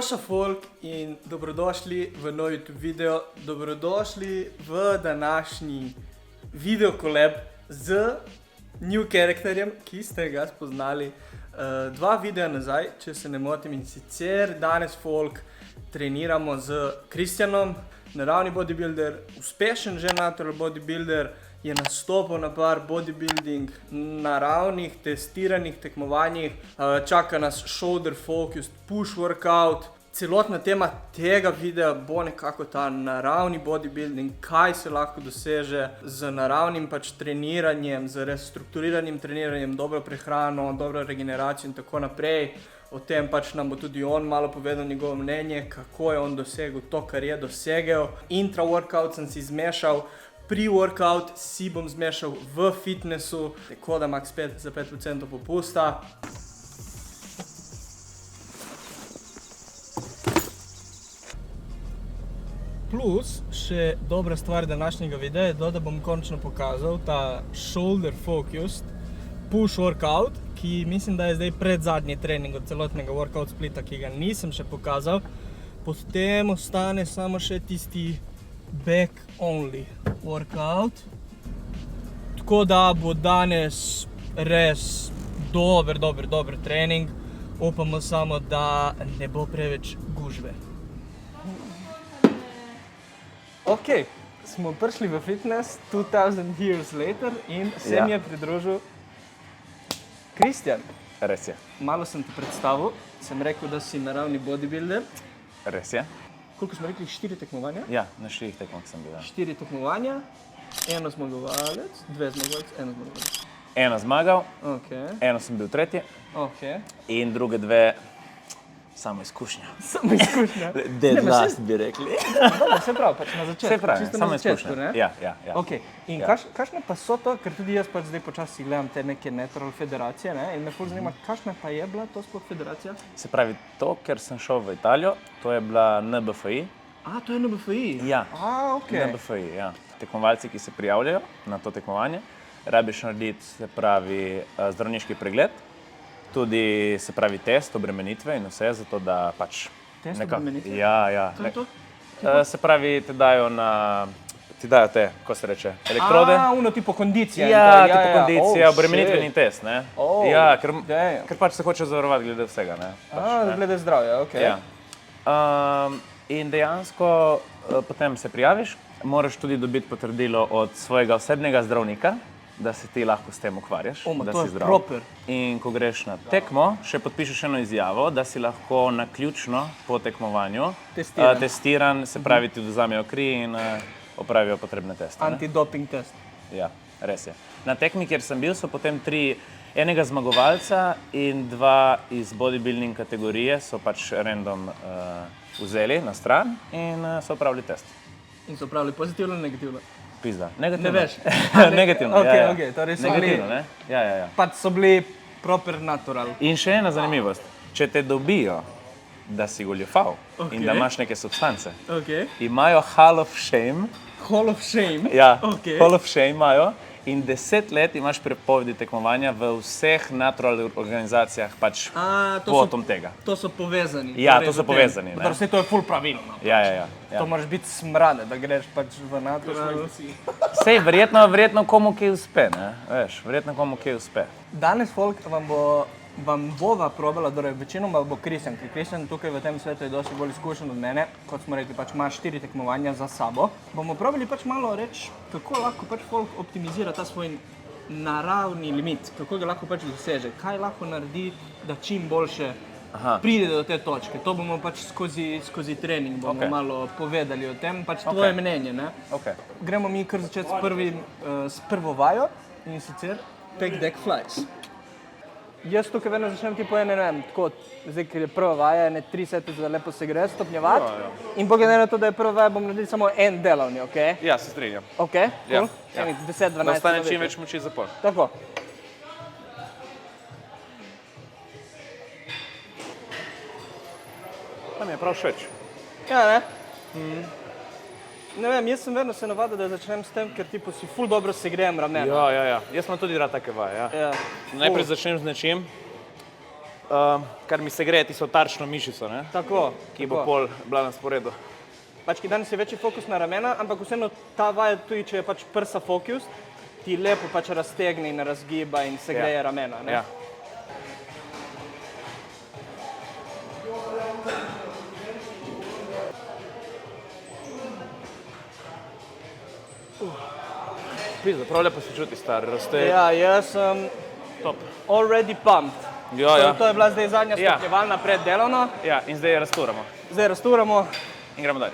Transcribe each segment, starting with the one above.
Joša folk in dobrodošli v nov YouTube video, dobrodošli v današnji video collab z new characterjem, ki ste ga spoznali dva videa nazaj, če se ne motim, in sicer danes folk treniramo z Kristjanom, naravni bodybuilder, uspešen že natural bodybuilder, je nastopil na par bodybuilding naravnih, testiranih tekmovanjih, čaka nas shoulder focused push workout. Celotna tema tega videa bo nekako ta naravni bodybuilding, kaj se lahko doseže z naravnim treniranjem, z restrukturiranim treniranjem, dobro prehrano, dobro regeneracijo in tako naprej. O tem nam bo tudi on malo povedal njegovo mnenje, kako je on dosegel to, kar je dosegel. Intra-workout sem si zmešal, pre-workout si bom zmešal v fitnessu, tako da max 5 za 5% popusta. Plus, še dobra stvar današnjega videa je to, da bom končno pokazal ta shoulder focused push workout, ki mislim, da je zdaj predzadnji trening od celotnega workout splita, ki ga nisem še pokazal. Potem ostane samo še tisti back only workout. Tako da bo danes res dober trening. Upamo samo, da ne bo preveč gužve. Ok, smo prišli v fitness 2000 years later in se mi je pridružil Kristjan. Res je. Malo sem te predstavil, sem rekel, da si naravni bodybuilder. Res je. Koliko smo rekli? 4 tekmovanja? Ja, na 4 tekmah sem bil. 4 tekmovanja, eno zmagovalec, 2 zmagovalec, eno zmagovalec. Eno zmagal, eno sem bil tretji in druge dve samo izkušnja. Samo izkušnja? Dead last bi rekli. Se pravi, na začetku. Se pravi, samo izkušnja. Ja. Ok, in kakšne pa so to, ker tudi jaz zdaj počasi gledam te neke natural federacije, in me ful zanima, kakšna pa je bila to sploh federacija? Se pravi, to, ker sem šel v Italijo, to je bila NBFI. To je NBFI? Ja, ok. NBFI, ja. Tekmovalci, ki se prijavljajo na to tekmovanje, rabiš narediti, se pravi, zdravniški pregled, tudi, se pravi, test obremenitve in vse, zato da pač... Test obremenitve? Ja. To je to? Se pravi, ti dajo te, ko se reče, elektrode. Uno tipo kondicija. Ja, tipo kondicija, obremenitveni test, ne. Ja, ker pač se hoče zavarovati glede vsega, ne. Glede zdravja, ok. Ja. In dejansko potem se prijaviš, moraš tudi dobiti potrdilo od svojega osebnega zdravnika, da se ti lahko s tem ukvarjaš, da si zdrav. Proper. In ko greš na tekmo, še podpišeš eno izjavo, da si lahko naključno po tekmovanju testiran, se pravi, ti vzamejo kri in opravijo potrebne teste. Antidoping test. Ja, res je. Na tekmi, kjer sem bil, so potem enega zmagovalca in 2 iz bodybuilding kategorije so pač random vzeli na stran in so opravili test. In so opravili pozitivno ali negativno? Pizda. Negativno. Ne veš? Negativno, Ok, torej so bili... Negativno, ne? Ja. Pač so bili proper natural. In še ena zanimivost. Če te dobijo, da si goljufal in da imaš neke substance, imajo Hall of Shame. Hall of Shame? Ja, Hall of Shame imajo in 10 let imaš prepovedi tekmovanja v vseh natural organizacijah pač potom tega. To so povezani. Ja, to so povezani. Torej to je ful pravilno. Ja. To moraš biti smrade, da greš pač v natural. Sej, verjetno komu kaj uspe, ne? Veš, verjetno komu kaj uspe. Danes, folk, vam bova probala, torej večinoma bo Kristjan, ker Kristjan tukaj v tem svetu je dosti bolj izkušen od mene, kot smo rekli, pač ima 4 tekmovanja za sabo. Bomo probali pač malo reči, kako lahko pač folk optimizira ta svoj naravni limit, kako ga lahko pač doseže, kaj lahko naredi, da čim boljše pride do te točke. To bomo pač skozi trening bomo malo povedali o tem, pač tvoje mnenje, ne? Gremo mi kar začeti s prvo vajo in sicer pec deck flies. Jaz tukaj vedno začnem po ene, ne vem, tako, zdaj, ker je prva vaja, 3 sete za lepo se gre stopnjevati. In glede na to, da je prva vaja, bom naredil samo en delovni, ok? Ja, se strinjam. Ok, cool. 10-12. Da ostane čim več moči za pol. Tako. To mi je prav všeč. Ja, ne? Ne vem, jaz sem vedno se navadil, da začnem s tem, ker tipo si ful dobro segrejem ramena. Ja. Jaz imam tudi rad take vaje, ja. Najprej začnem z nečim, kar mi se greje tisto tarčno mišico, ne? Tako. Ki bo pol bila na sporedu. Pač, ki danes je večji fokus na ramena, ampak vseeno ta vaja tudi, če je pač prsa fokus, ti lepo pač raztegne in razgiba in se greje ramena, ne? Ja. Pizda, prav lepo se čuti, star, raste. Ja, jaz sem Top. already pumped. Ja, ja. To je bila zdaj zadnja Ja. stopnjevalna preddelovna. Ja, in zdaj rasturamo. Zdaj rasturamo. In gremo dalje.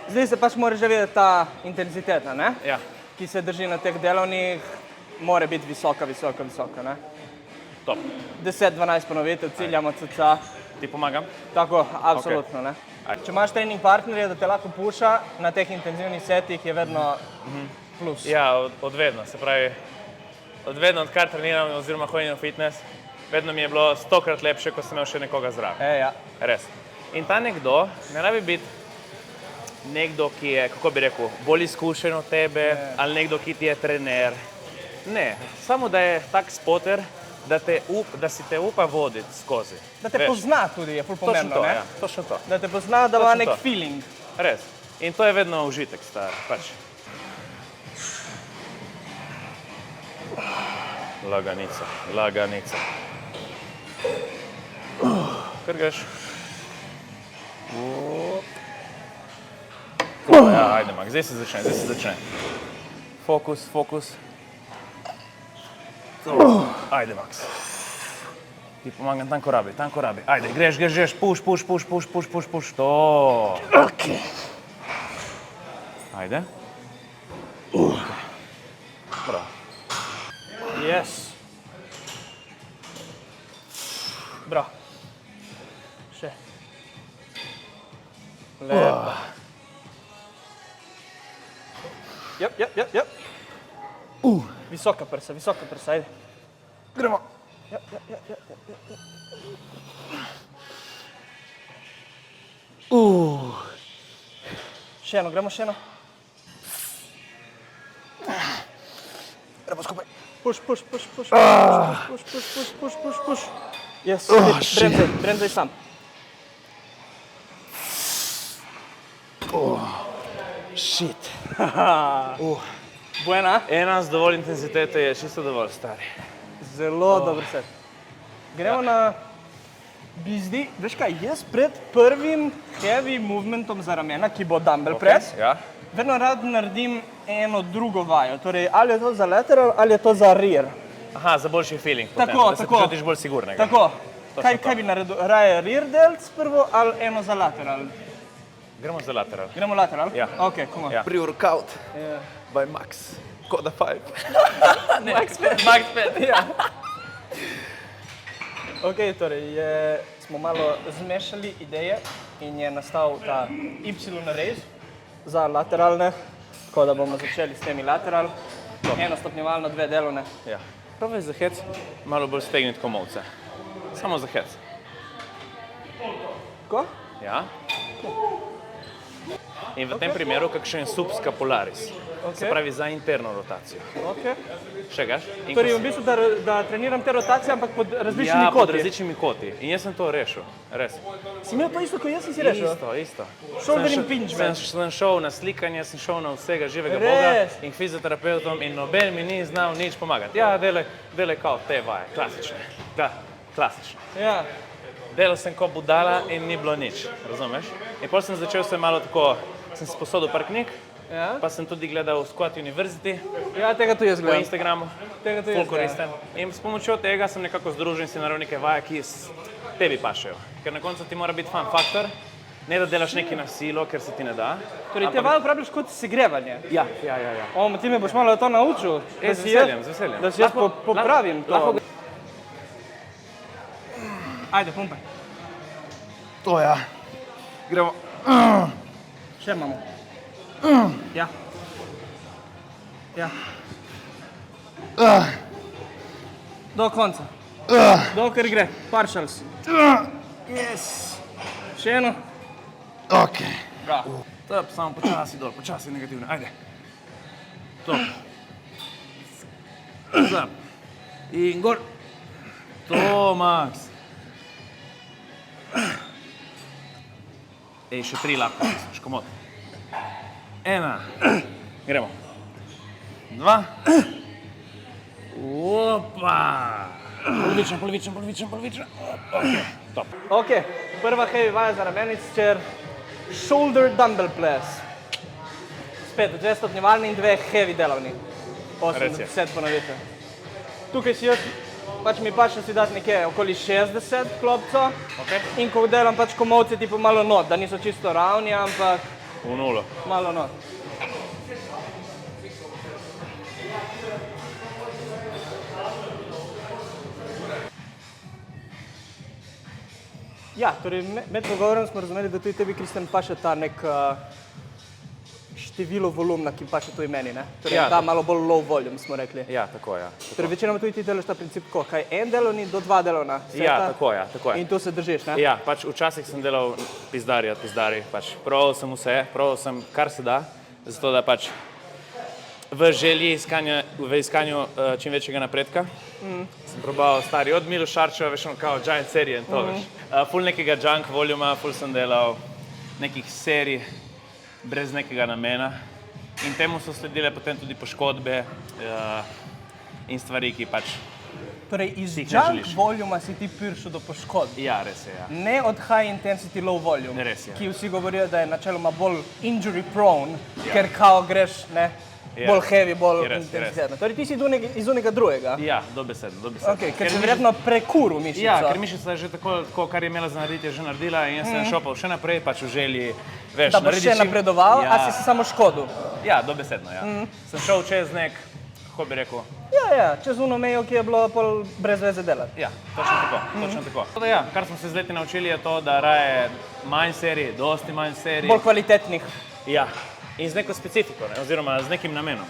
Zdaj se pač mora že vedeti ta intenziteta, ne? Ja. Ki se drži na teh delovnih, mora biti visoka, ne? Top. 10-12 ponovitev, ciljamo cca. Ti pomagam? Tako, absolutno, ne? Če imaš trening partnerja, da te lahko puša na teh intenzivnih setih, je vedno plus. Ja, od vedno, se pravi, od vedno, odkar treniram oziroma hodim v fitness, vedno mi je bilo 100krat lepše, ko sem imel še nekoga zraven. Ja. Res. In ta nekdo ne rabi biti nekdo, ki je, kako bi rekel, bolj izkušen od tebe, ali nekdo, ki ti je trener. Ne, samo da je tak spoter, da si te upa voditi skozi. Da te pozna tudi, je ful pomembno, Točno to, ne? ja, točno to. Da te pozna, da ima Točno nek to. feeling. Res. In to je vedno užitek, star, pač. Laganica, laganica. Kar greš. Ja, ajde, Mak, zdaj se začne. Fokus, fokus. Ajde, Max. Ti pomagam tam, ko rabi. Ajde, greš, puš. To. Okay. Ajde. Bravo. Yes. Bravo. Še. Lepo. Jep. Visoka prsa, ajde. Gremo. Ja. Še eno, gremo še eno. Gremo skupaj. Push. Yes, bremzaj sam. Shit. Buena. Ena z dovolj intenzitete je čisto dovolj, stari. Zelo dober set. Gremo na bizdi. Veš kaj, jaz pred prvim heavy movementom za ramena, ki bo dumbbell press, Ja. vedno rad naredim eno drugo vajo. Torej, ali je to za lateral, ali je to za rear. Aha, za boljši feeling potem, Tako, da se tako. počutiš bolj sigurnega. Tako. Točno Kaj bi naredil? Raje rear delts prvo ali eno za lateral? Gremo za lateral. Gremo lateral? Ja. Ok, come on. Ja. Pre-workout Ja. by Max. Koda 5. Max 5, ja. Ok, torej, smo malo zmešali ideje in je nastal ta Y raise za lateralne, tako da bomo začeli s temi lateral. Eno stopnjevalno, dve delovne. Ja. Probaj za hec malo bolj stegniti komolce. Samo za hec. Tako? Ja. In v tem primeru kakšen subscapularis. Se pravi za interno rotacijo. Ok. Še gaš? In Torej, ko v bistvu, da treniram te rotacije, ampak pod različnimi Ja, pod koti. različnimi koti. In jaz sem to rešil, res. Si imel to isto, kot jaz sem si rešil? Isto. Shoulder Sem impingement. Sem šel na slikanje, sem šel na vsega živega Res? Boga in k fizioterapeutom in noben mi ni znal nič pomagati. Ja, delaj kao te vaje, klasične. Klasične. Ja. Delal sem kot budala in ni bilo nič, razumeš? In potem sem začel se malo tako, sem si posodil par knjig, Ja? pa sem tudi gledal Squat University Ja, tega tu jaz po gledam. Instagramu. Tega tu Ful jaz koristen. In s pomočjo tega sem nekako združil in si naredil neke vaje, ki tebi pašejo. Ker na koncu ti mora biti fun faktor, ne da delaš nekaj na silo, ker se ti ne da. Torej, te vaje uporabljaš kot segrevanje. Ja. Ti me boš malo to naučil. Z veseljem. Da si jaz Lahko- popravim to. lahko- Ajde, pumpaj. To ja. Gremo. Še imamo. Ja. Do konca. Dokler gre. Partials. Yes. Še eno. Ok. Bravo. Top, samo počasi negativne, ajde. Top. Zap. In gor. To, Max. Ej, še 3 lahko, škomod. 1. Gremo. 2. Opa! Polovična. Ok, top. Ok, prva heavy vaja za ramenic, ker shoulder dumbbell press. Spet 2 stopnjevalni in 2 heavy delovni. 8 Res do je. 10 ponovitev. Tukaj si jaz, pač mi pač si dati nekje okoli 60 klopcev. Ok. In ko delam pač komolce tipo malo not, da niso čisto ravni, ampak V nulo. malo not. Ja, torej med pogovorom smo razumeli, da tudi tebi, Kristjan, paše ta nek število volumna, ki paše tudi meni, ne? Torej Ja, ta tako. malo bolj low volume, smo rekli. Ja, tako, ja. Torej večinoma tudi ti delaš ta princip tako, kaj en delovni do 2 delovna seta? Ja, tako, ja, tako je. In to se držiš, ne? Ja, pač včasih sem delal pizdari, pač proval sem vse, proval sem kar se da, zato da pač v želji v iskanju čim večjega napredka. Sem probal stari od Miloš Šarčeva, veš, ono kao giant serije in to, veš. Ful nekega junk voluma, ful sem delal nekih serij brez nekega namena in temu so sledile potem tudi poškodbe in stvari, ki pač, Torej iz Si jih ne junk želiš. voluma si ti prišel do poškodb. ja, res je, ja. Ne od high intensity low volume, Res je. ki vsi govorijo, da je načeloma bolj injury prone, ker kao greš, ne, bolj heavy, bolj Je res, je res. intenzitetno. Torej ti si iz onega drugega. Ja, dobesedno. Okay, ker si verjetno prekuril mišico. Ja, ker mišica je že tako, kar je imela za narediti, je že naredila in jaz sem šopal še naprej, pač v želji, veš, Da boš narediti še čim- napredoval, ja, a si se samo škodil? Ja, dobesedno, ja. Sem šel čez nek, kako bi rekel, Ja, čez uno mejo, ki je bilo pol brez veze delati. ja, točno tako, točno tako. Tako da ja, kar smo se z leti naučili je to, da raje manj serij, dosti manj serij. Bolj kvalitetnih. Ja, in z neko specifiko, ne, oziroma z nekim namenom.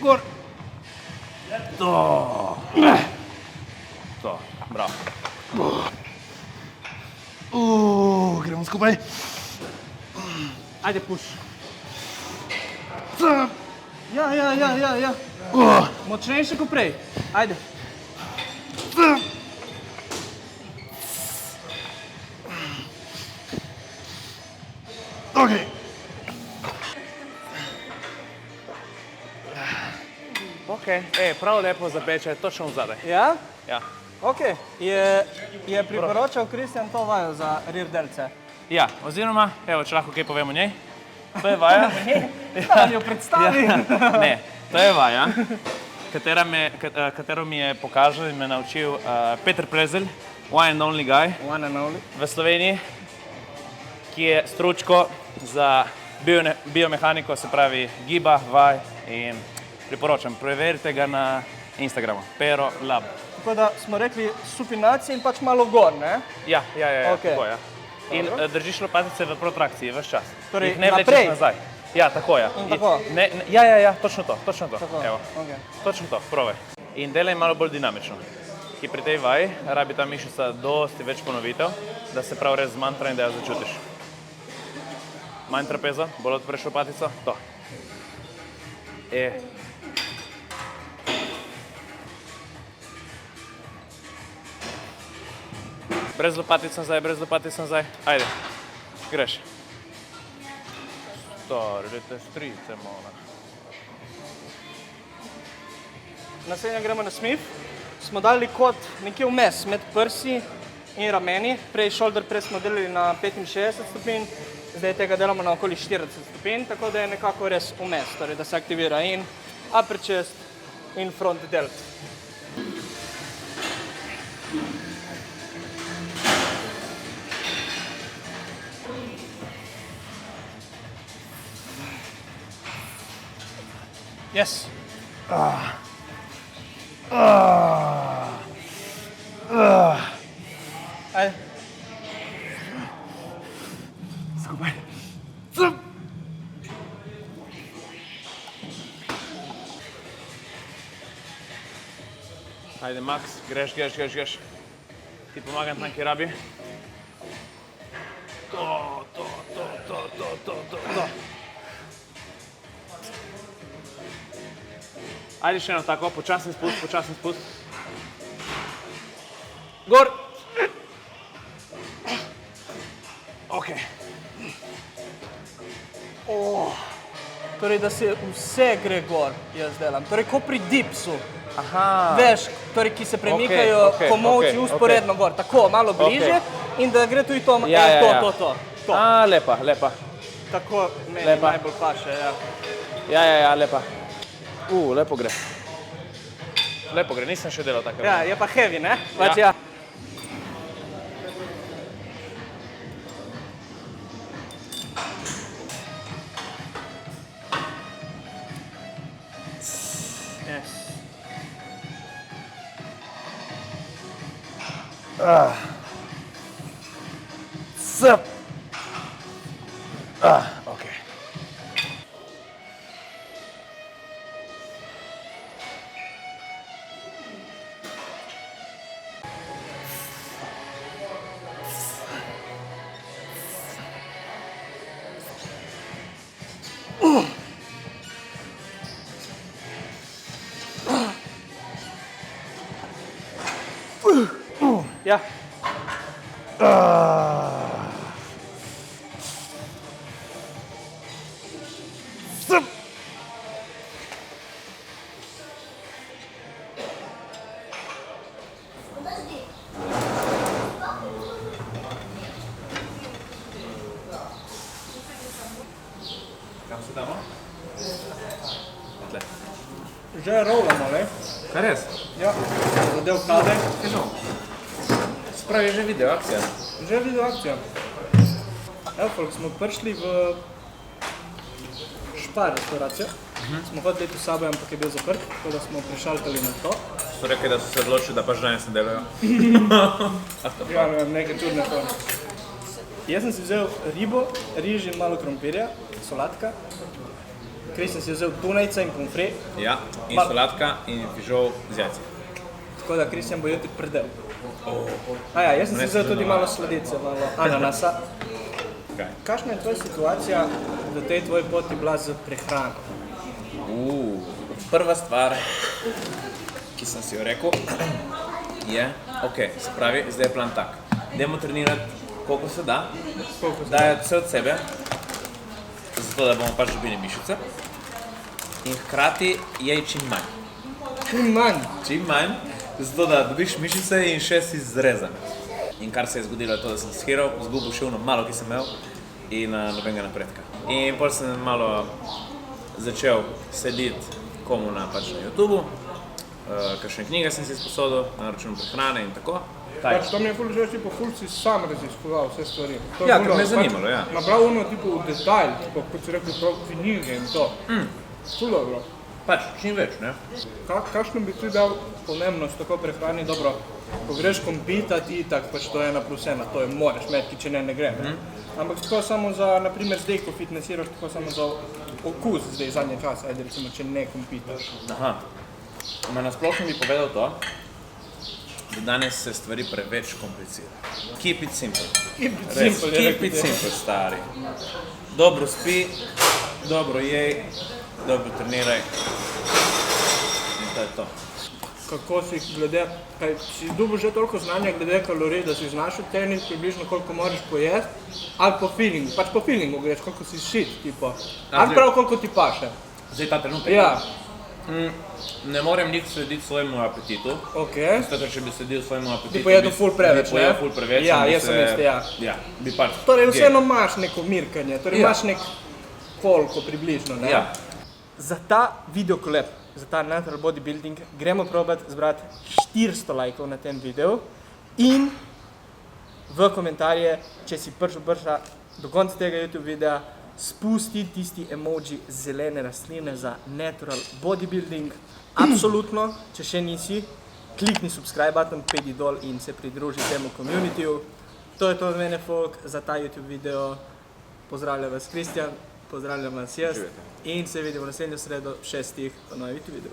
Gor. To, bravo. Gremo skupaj. Ajde, puš. Ja. Močnejše kot prej. Ajde. Ok. Ok, prav lepo zapeče, točno v zadaj. Ja? Ja. Ok. Je priporočal Kristjan to vajo za rear delce? Ja, oziroma, evo, če lahko kaj povem o njej. To je vaja. Ja, jo predstavi. Ne, to je vaja, katero mi je pokazal in me naučil Peter Prezelj, one and only guy One and only. v Sloveniji, ki je stručko za biomehaniko, se pravi giba, vaj in priporočam, preverite ga na Instagramu, Pero Lab. Tako da smo rekli supinacije in pač malo gor, ne? Ja, Okej. tako, ja. In držiš lopatice v protrakciji ves čas. Torej, Jih ne naprej? vlečeš nazaj. Ja, tako, ja. In tako? Ja, točno to. Tako, Evo. okej. Točno to, provaj. In delaj malo bolj dinamično. Ki pri tej vaji rabi ta mišica dosti več ponovitev, da se prav res zmantra in da jo začutiš. Manj trapeza, bolj odpreš lopatico, to. Brez lopatic nazaj, ajde, greš. Stari, te strice, mona. Naslednja gremo na Smith. Smo dali kot nekje vmes med prsi in rameni. Prej shoulder press smo delali na 65 stopinj, zdaj tega delamo na okoli 40 stopinj, tako da je nekako res vmes, torej da se aktivira in upper chest in front delt. Yes. Ajde. Skupaj. Zup. Ajde, Max, greš. Ti pomagam tam, kjer rabi. To. Ajde še eno tako, počasen spust. Gor! Ok. Torej, da se vse gre gor, jaz delam. Torej, ko pri dipsu, Aha. veš, torej, ki se premikajo komolci usporedno gor, tako, malo bliže in da gre tudi to, to. A, lepa. Tako meni Lepa. najbolj paše, ja. Ja, lepa. Lepo gre. Nisem še delal takega. Ja, je pa heavy, ne? Pač ja. Ok. Ja. Kam se damo? Tle. Že rolamo, ne? Kaj res? Ja. Zadev kade. Spravi že video, akcija. Že video akcija. Evo, folk, smo prišli v Špar restauracijo. Smo hoteli iti v Subway, ampak je bil zaprt, tako da smo prešaltali na to. So rekli, da so se odločili, da pač danes ne delajo. Ja, ne vem, nekaj čudne to. Jaz sem si vzel ribo, riž in malo krompirja, solatka. Kristjan si vzel tunajca in pomfre, Ja, in solatka in fižol z jajci. tako da Kristjan bo jutri predel. Ja, jaz sem si vzel tudi malo sladice, malo ananasa. Kaj? Kakšna je tvoja situacija v tej tvoji poti bila z prehrano? Prva stvar, ki sem si jo rekel, je, ok, se pravi, zdaj je plan tak. Dajmo trenirati, koliko se da, dajati vse od sebe, zato da bomo pač dobili mišice. In hkrati jej čim manj. Čim manj, zato da dobiš mišice in še si zrezan. In kar se je zgodilo je to, da sem shiral, zgubil še ono malo, ki sem imel in nobenega napredka. In potem sem malo začel slediti komu na YouTubeu, kakšne knjige sem si sposodil na račun prehrane in tako. Pač to mi je ful že tipo ful si sam raziskoval vse stvari. To je Ja, ful ker me je dobro, zanimalo, pač ja. Nabral ono tipo v detalj, tipo, kot si rekel, prav knjige in to. Ful dobro. Pač čim več, ne? Kakšno bi ti dal pomembnost tako prehrani, dobro, ko greš kompitati, itak pač to je 1+1, to je moraš imeti, če ne gre, ne? Ampak tako samo za, naprimer zdaj, ko fitnessiraš, tako samo za okus zdaj zadnje čase, ajde recimo, če ne kompitaš. Aha. Ma nasplošno bi povedal to, da danes se stvari preveč komplicirajo. Keep it simple. Res, keep it simple, stari. Dobro spi, dobro jej, dobro treniraj. In to je to. Kako si glede, kaj si dobil že toliko znanja glede kalorij, da si znaš tenis približno koliko moraš pojesti, ali po feelingu, pač po feelingu greš, koliko si shit, tipo, ali prav koliko ti paše. Zdaj ta trenutek. Ja, Ne morem nik slediti svojemu apetitu. okej. Zato, če bi sledil svojemu apetitu, Bi pojedel ful preveč, bi pojedel ne? ful preveč. Ja, in bi jaz sem se- isti, ja. Ja, bi pač. Torej vseeno imaš neko mirkanje, torej Ja. imaš nek koliko približno, ne? Ja. Za ta videokolep, za ta natural bodybuilding, gremo probati zbrati 400 lajkov na tem videu in v komentarje, če si prišla do konca tega YouTube videa, spusti tisti emoji zelene rastline za natural bodybuilding. Absolutno, če še nisi, klikni subscribe button, pedi dol in se pridruži temu communityju. To je to od mene, folk, za ta YouTube video. Pozdravljam vas, Kristjan, pozdravljam vas jaz in se vidimo naslednjo sredo 6. v novem YouTube videu.